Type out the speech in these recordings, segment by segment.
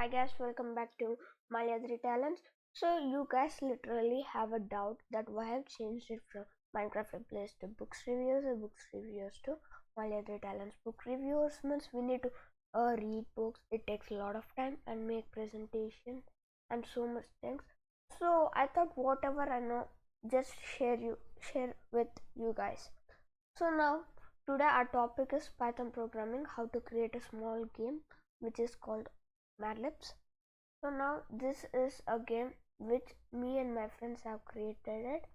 Hi guys, welcome back to Malyadri Talentz. So you guys literally have a doubt that why I've changed it from Minecraft replace to books reviews or books reviews to Malyadri Talentz book reviews. Means we need to read books. It takes a lot of time and make presentation and so much things. So I thought whatever I know, just share with you guys. So now today our topic is Python programming, how to create a small game which is called Madlibs. So now this is a game which me and my friends have created it.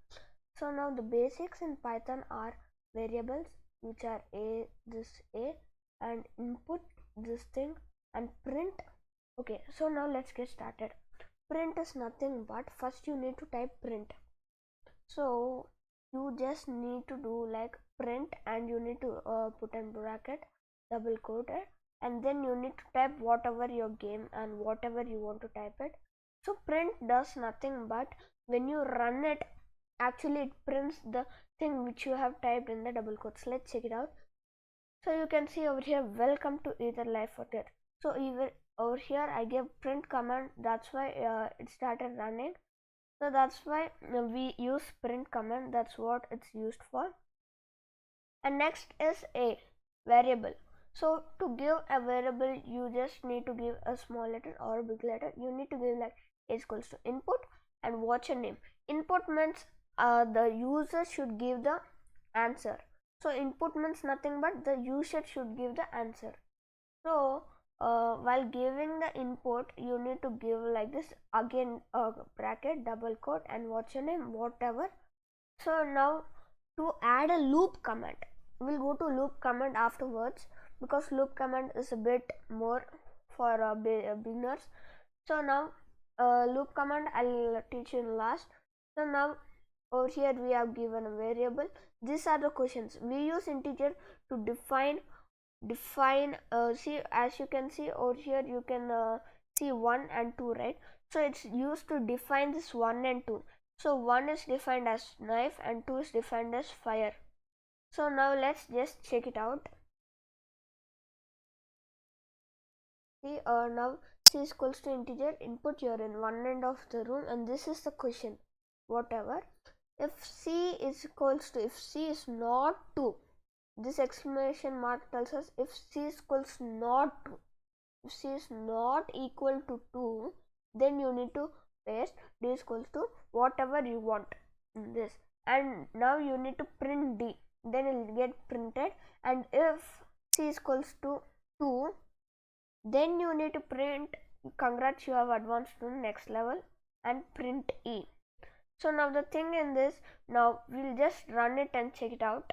So now the basics in Python are variables, which are a and input this thing and print. Okay, so now let's get started. Print is nothing but first you need to type print. So you just need to do like print and you need to put in bracket double quoted, and then you need to type whatever your game and whatever you want to type it. So print does nothing but when you run it, actually it prints the thing which you have typed in the double quotes. Let's check it out. So you can see over here, welcome to either life or death. So even over here I gave print command, that's why it started running. So that's why we use print command, that's what it's used for. And next is a variable. So to give a variable, you just need to give a small letter or a big letter. You need to give like is equals to input and what's your name. Input means the user should give the answer. So input means nothing but the user should give the answer. So while giving the input, you need to give like this again, bracket double quote and what's your name, whatever. So now to add a loop command, we'll go to loop command afterwards because loop command is a bit more for beginners. So now loop command I'll teach you in last. So now over here we have given a variable. These are the questions we use integer to define see, as you can see over here, you can see 1 and 2, right? So it's used to define this 1 and 2. So 1 is defined as knife and 2 is defined as fire. So now let's just check it out. See, now c is equals to integer, input, you're in one end of the room and this is the question, whatever. If c is equals to, if c is not 2, this exclamation mark tells us if c is equals not to, if c is not equal to 2, then you need to paste d is equals to whatever you want in this, and now you need to print d, then it will get printed. And if c is equals to 2, then you need to print congrats, you have advanced to the next level, and print e. So now the thing in this, now we'll just run it and check it out.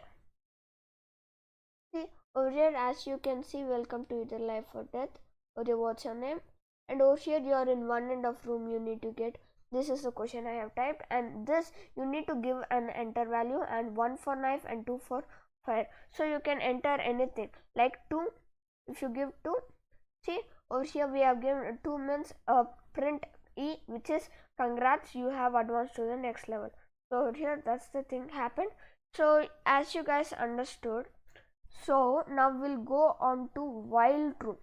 See over here, as you can see, welcome to either life or death. Over here, what's your name? And over here you are in one end of room, you need to get, this is the question I have typed, and this you need to give an enter value, and 1 for knife and 2 for fire. So you can enter anything like 2. If you give 2, see over here we have given 2 means print e, which is congrats, you have advanced to the next level. So over here that's the thing happened. So as you guys understood, so now we'll go on to while true.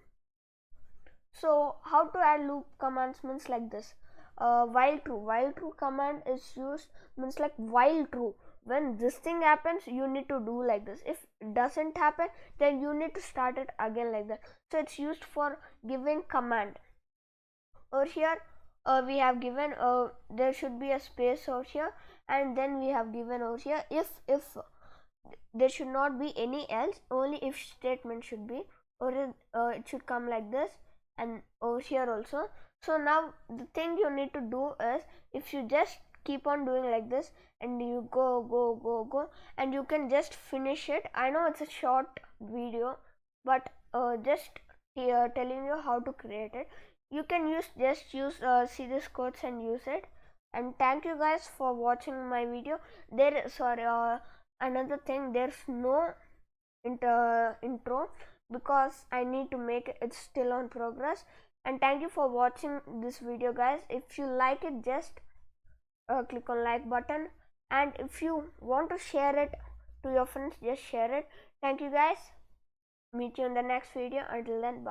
So how to add loop commands means like this. While true command is used means like while true, when this thing happens you need to do like this. If it doesn't happen, then you need to start it again like that. So it's used for giving command. Over here we have given there should be a space over here, and then we have given over here if there should not be any else, only if statement should be, or it should come like this, and over here also. So now the thing you need to do is, if you just keep on doing like this and you go and you can just finish it. I know it's a short video, but just telling you how to create it. You can use see these codes and use it. And thank you guys for watching my video. There sorry another thing, there's no intro because I need to make it, it's still on progress. And thank you for watching this video guys. If you like it, just click on like button, and if you want to share it to your friends, just share it. Thank you guys, meet you in the next video. Until then, bye.